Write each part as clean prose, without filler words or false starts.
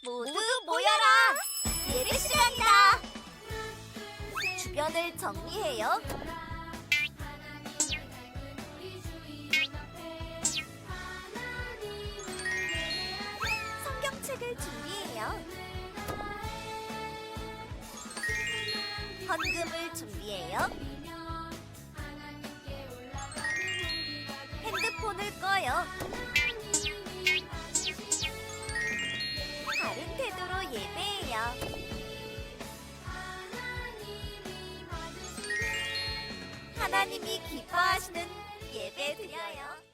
모두 모여라! 예배 시간이다! 주변을 정리해요. 성경책을 준비해요. 헌금을 준비해요. 핸드폰을 꺼요. 바른 태도로 예배해요. 하나님이 기뻐하시는 예배 드려요.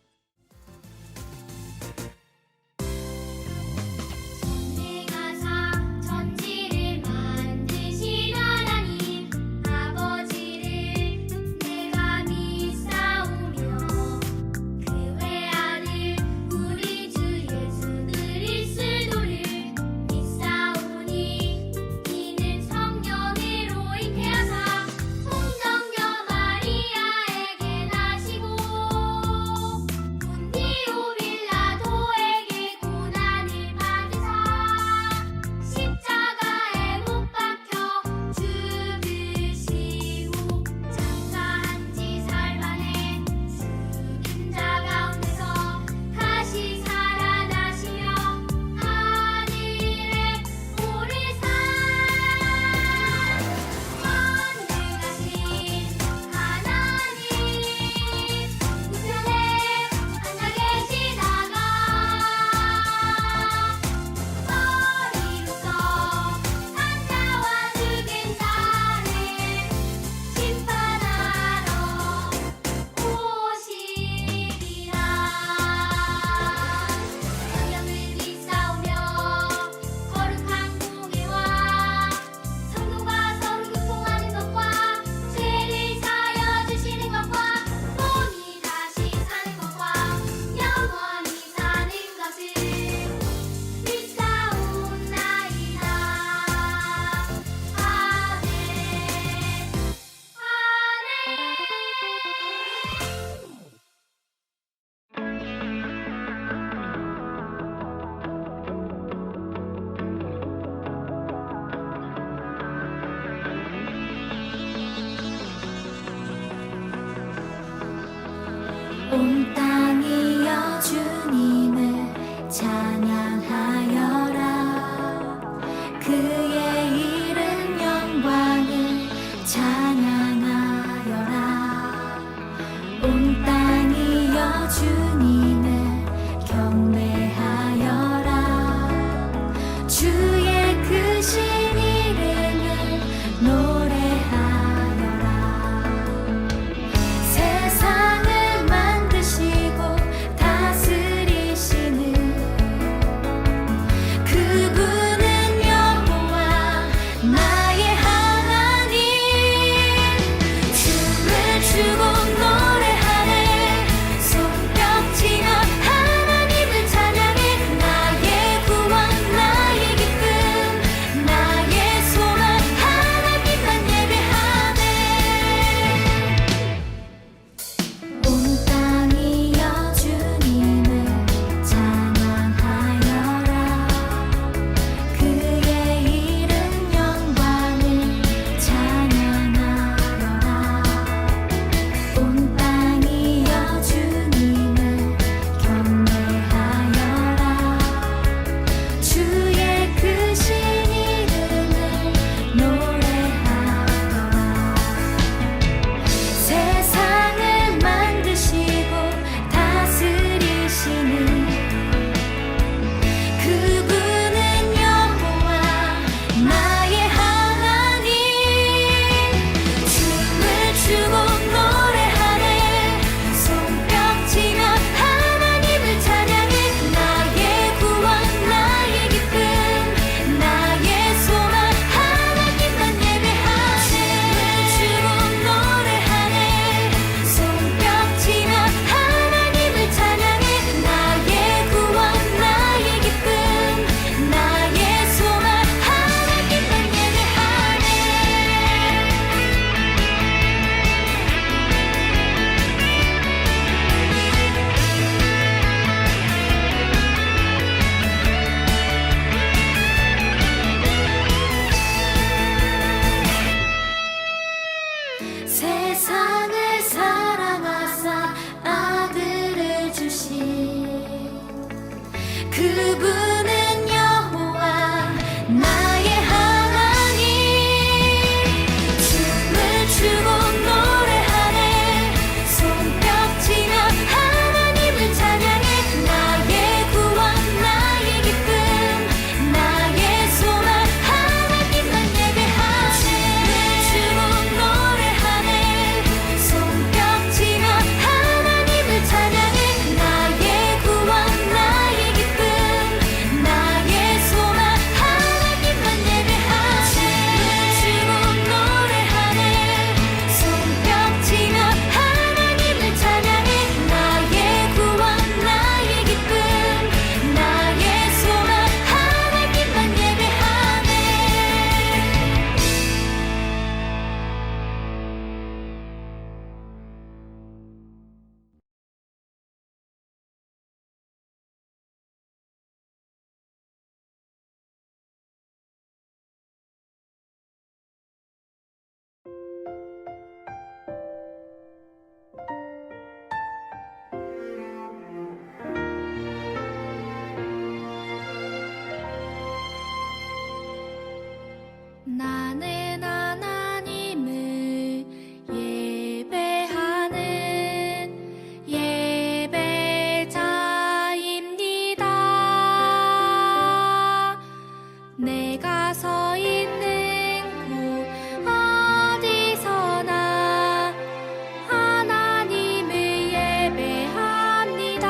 내가 서 있는 곳 어디서나 하나님을 예배합니다.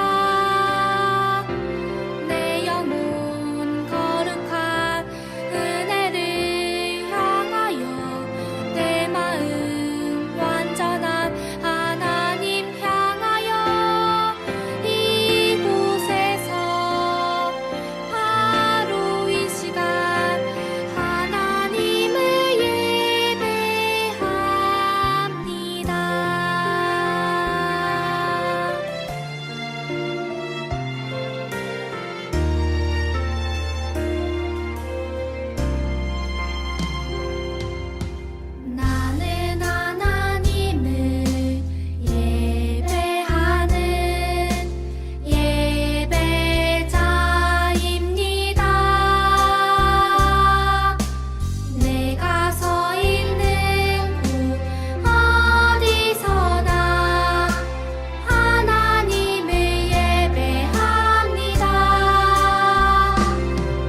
내 영혼 거룩한 은혜를 향하여 내 마음 완전한 하나님 향하여 이곳에서 바로 이 시간 하나님을 예배합니다. 나는 하나님을 예배하는 예배자입니다. 내가 서 있는 곳 어디서나 하나님을 예배합니다.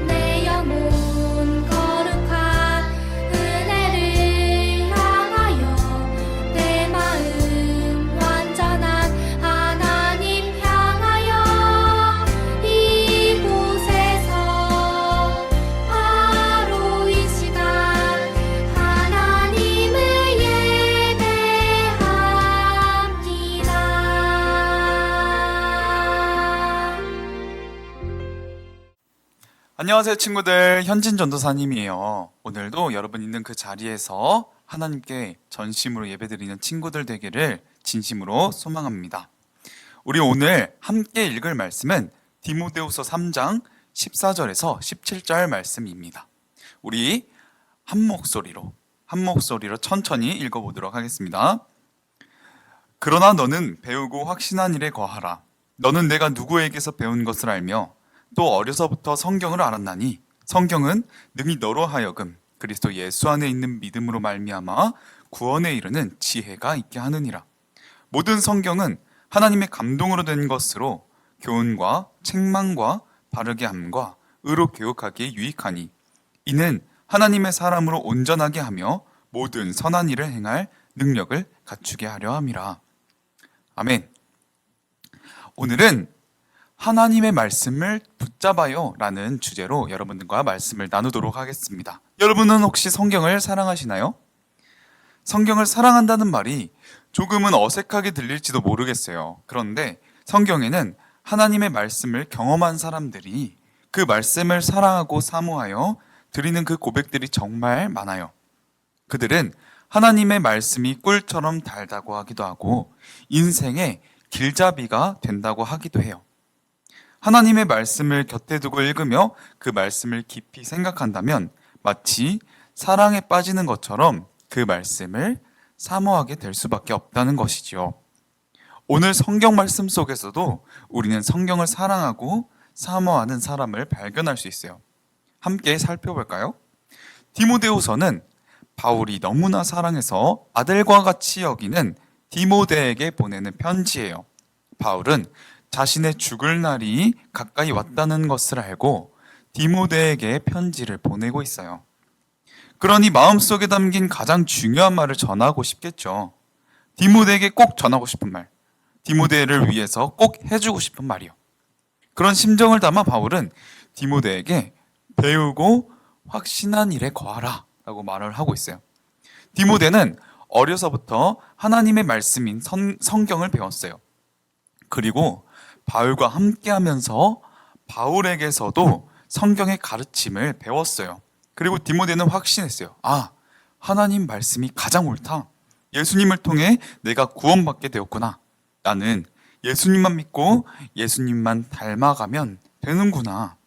내 영혼 거룩한 은혜를 향하여 내 마음 완전한 하나님 향하여 이곳에서 바로 이 시간 하나님을 예배합니다. 안녕하세요 친구들, 현진 전도사님이에요. 오늘도 여러분 있는 그 자리에서 하나님께 전심으로 예배드리는 친구들 되기를 진심으로 소망합니다. 우리 오늘 함께 읽을 말씀은 디모데후서 3장 14절에서 17절 말씀입니다. 우리 한 목소리로 천천히 읽어보도록 하겠습니다. 그러나 너는 배우고 확신한 일에 거하라. 너는 내가 누구에게서 배운 것을 알며 또 어려서부터 성경을 알았나니 성경은 능히 너로 하여금 그리스도 예수 안에 있는 믿음으로 말미암아 구원에 이르는 지혜가 있게 하느니라. 모든 성경은 하나님의 감동으로 된 것으로 교훈과 책망과 바르게 함과 의로 교육하기에 유익하니 이는 하나님의 사람으로 온전하게 하며 모든 선한 일을 행할 능력을 갖추게 하려 함이라. 아멘. 오늘은 하나님의 말씀을 붙잡아요 라는 주제로 여러분들과 말씀을 나누도록 하겠습니다. 여러분은 혹시 성경을 사랑하시나요? 성경을 사랑한다는 말이 조금은 어색하게 들릴지도 모르겠어요. 그런데 성경에는 하나님의 말씀을 경험한 사람들이 그 말씀을 사랑하고 사모하여 드리는 그 고백들이 정말 많아요. 그들은 하나님의 말씀이 꿀처럼 달다고 하기도 하고 인생의 길잡이가 된다고 하기도 해요. 하나님의 말씀을 곁에 두고 읽으며 그 말씀을 깊이 생각한다면 마치 사랑에 빠지는 것처럼 그 말씀을 사모하게 될 수밖에 없다는 것이지요. 오늘 성경 말씀 속에서도 우리는 성경을 사랑하고 사모하는 사람을 발견할 수 있어요. 함께 살펴볼까요? 디모데후서는 바울이 너무나 사랑해서 아들과 같이 여기는 디모데에게 보내는 편지예요. 바울은 자신의 죽을 날이 가까이 왔다는 것을 알고 디모데에게 편지를 보내고 있어요. 그러니 마음속에 담긴 가장 중요한 말을 전하고 싶겠죠. 디모데에게 꼭 전하고 싶은 말, 디모데를 위해서 꼭 해주고 싶은 말이요. 그런 심정을 담아 바울은 디모데에게 배우고 확신한 일에 거하라 라고 말을 하고 있어요. 디모데는 어려서부터 하나님의 말씀인 성경을 배웠어요. 그리고 바울과 함께 하면서 바울에게서도 성경의 가르침을 배웠어요. 그리고 디모데는 확신했어요. 아, 하나님 말씀이 가장 옳다. 예수님을 통해 내가 구원받게 되었구나. 나는 예수님만 믿고 예수님만 닮아가면 되는구나.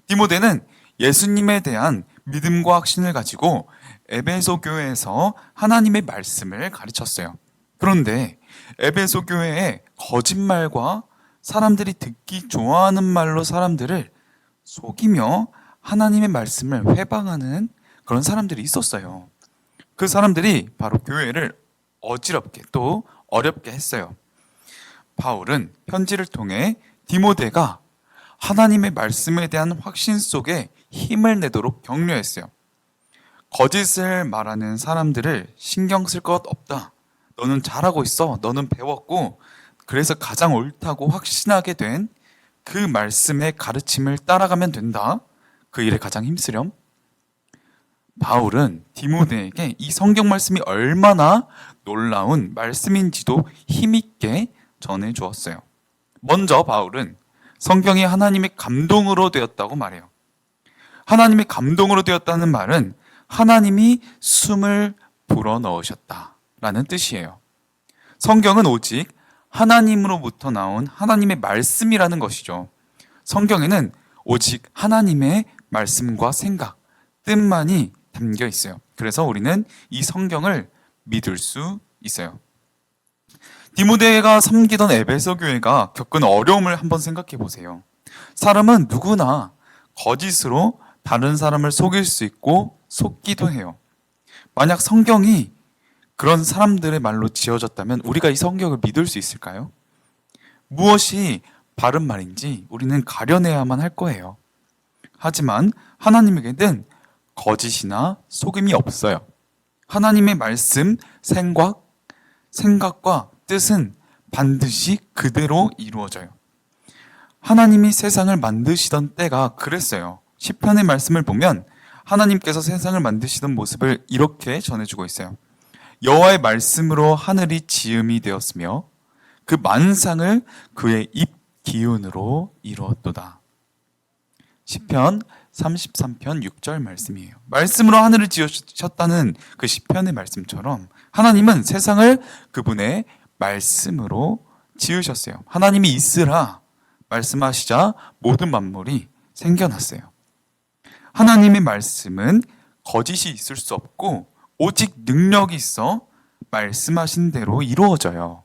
디모데는 예수님에 대한 믿음과 확신을 가지고 에베소 교회에서 하나님의 말씀을 가르쳤어요. 그런데 에베소 교회에 거짓말과 사람들이 듣기 좋아하는 말로 사람들을 속이며 하나님의 말씀을 회방하는 그런 사람들이 있었어요. 그 사람들이 바로 교회를 어지럽게 또 어렵게 했어요. 바울은 편지를 통해 디모데가 하나님의 말씀에 대한 확신 속에 힘을 내도록 격려했어요. 거짓을 말하는 사람들을 신경 쓸 것 없다. 너는 잘하고 있어. 너는 배웠고 그래서 가장 옳다고 확신하게 된 그 말씀의 가르침을 따라가면 된다. 그 일에 가장 힘쓰렴. 바울은 디모데에게 이 성경 말씀이 얼마나 놀라운 말씀인지도 힘있게 전해 주었어요. 먼저 바울은 성경이 하나님의 감동으로 되었다고 말해요. 하나님의 감동으로 되었다는 말은 하나님이 숨을 불어넣으셨다라는 뜻이에요. 성경은 오직 하나님으로부터 나온 하나님의 말씀이라는 것이죠. 성경에는 오직 하나님의 말씀과 생각, 뜻만이 담겨 있어요. 그래서 우리는 이 성경을 믿을 수 있어요. 디모데가 섬기던 에베소 교회가 겪은 어려움을 한번 생각해 보세요. 사람은 누구나 거짓으로 다른 사람을 속일 수 있고 속기도 해요. 만약 성경이 그런 사람들의 말로 지어졌다면 우리가 이 성경을 믿을 수 있을까요? 무엇이 바른 말인지 우리는 가려내야만 할 거예요. 하지만 하나님에게는 거짓이나 속임이 없어요. 하나님의 말씀, 생각과 뜻은 반드시 그대로 이루어져요. 하나님이 세상을 만드시던 때가 그랬어요. 시편의 말씀을 보면 하나님께서 세상을 만드시던 모습을 이렇게 전해주고 있어요. 여호와의 말씀으로 하늘이 지음이 되었으며 그 만상을 그의 입 기운으로 이루었도다. 시편 33편 6절 말씀이에요. 말씀으로 하늘을 지으셨다는 그 시편의 말씀처럼 하나님은 세상을 그분의 말씀으로 지으셨어요. 하나님이 있으라 말씀하시자 모든 만물이 생겨났어요. 하나님의 말씀은 거짓이 있을 수 없고 오직 능력이 있어 말씀하신 대로 이루어져요.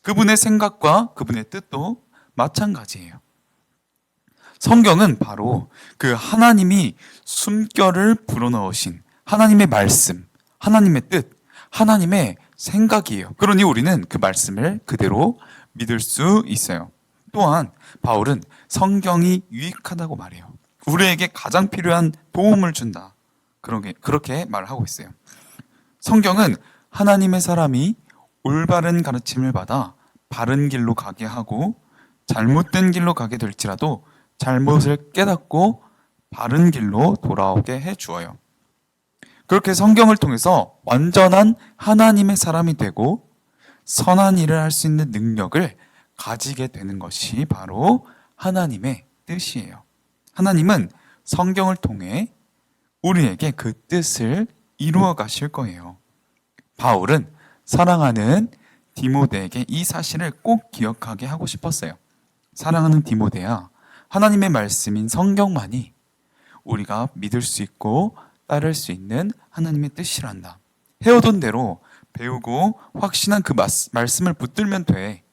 그분의 생각과 그분의 뜻도 마찬가지예요. 성경은 바로 그 하나님이 숨결을 불어넣으신 하나님의 말씀, 하나님의 뜻, 하나님의 생각이에요. 그러니 우리는 그 말씀을 그대로 믿을 수 있어요. 또한 바울은 성경이 유익하다고 말해요. 우리에게 가장 필요한 도움을 준다. 그렇게 말하고 있어요. 성경은 하나님의 사람이 올바른 가르침을 받아 바른 길로 가게 하고 잘못된 길로 가게 될지라도 잘못을 깨닫고 바른 길로 돌아오게 해 주어요. 그렇게 성경을 통해서 완전한 하나님의 사람이 되고 선한 일을 할 수 있는 능력을 가지게 되는 것이 바로 하나님의 뜻이에요. 하나님은 성경을 통해 우리에게 그 뜻을 이루어 가실 거예요. 바울은 사랑하는 디모데에게 이 사실을 꼭 기억하게 하고 싶었어요. 사랑하는 디모데야, 하나님의 말씀인 성경만이 우리가 믿을 수 있고 따를 수 있는 하나님의 뜻이란다. 해오던 대로 배우고 확신한 그 말씀을 붙들면 돼.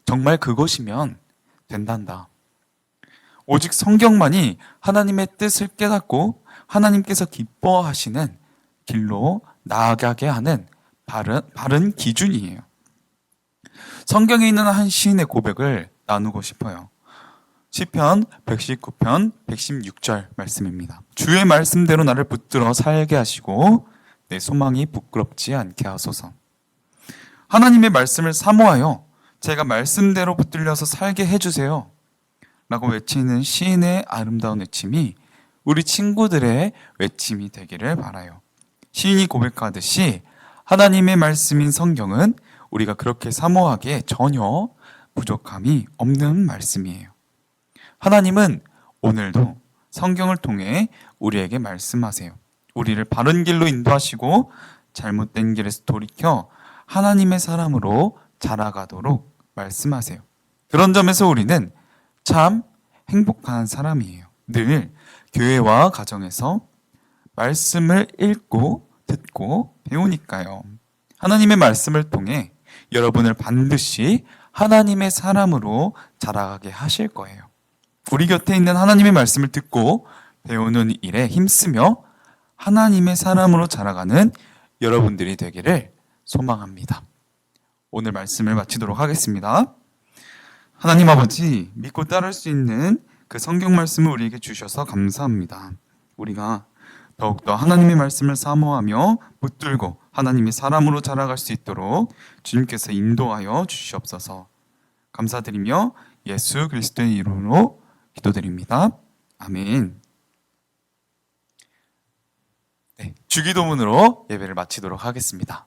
정말 그것이면 된단다. 오직 성경만이 하나님의 뜻을 깨닫고 하나님께서 기뻐하시는 길로 나아가게 하는 바른 기준이에요. 성경에 있는 한 시인의 고백을 나누고 싶어요. 시편 119편 116절 말씀입니다. 주의 말씀대로 나를 붙들어 살게 하시고 내 소망이 부끄럽지 않게 하소서. 하나님의 말씀을 사모하여 제가 말씀대로 붙들려서 살게 해주세요 라고 외치는 시인의 아름다운 외침이 우리 친구들의 외침이 되기를 바라요. 시인이 고백하듯이 하나님의 말씀인 성경은 우리가 그렇게 사모하기에 전혀 부족함이 없는 말씀이에요. 하나님은 오늘도 성경을 통해 우리에게 말씀하세요. 우리를 바른 길로 인도하시고 잘못된 길에서 돌이켜 하나님의 사람으로 자라가도록 말씀하세요. 그런 점에서 우리는 참 행복한 사람이에요. 늘 교회와 가정에서 말씀을 읽고 듣고 배우니까요. 하나님의 말씀을 통해 여러분을 반드시 하나님의 사람으로 자라가게 하실 거예요. 우리 곁에 있는 하나님의 말씀을 듣고 배우는 일에 힘쓰며 하나님의 사람으로 자라가는 여러분들이 되기를 소망합니다. 오늘 말씀을 마치도록 하겠습니다. 하나님 아버지, 믿고 따를 수 있는 그 성경 말씀을 우리에게 주셔서 감사합니다. 우리가 더욱더 하나님의 말씀을 사모하며 붙들고 하나님의 사람으로 자라갈 수 있도록 주님께서 인도하여 주시옵소서. 감사드리며 예수 그리스도의 이름으로 기도드립니다. 아멘. 네, 주기도문으로 예배를 마치도록 하겠습니다.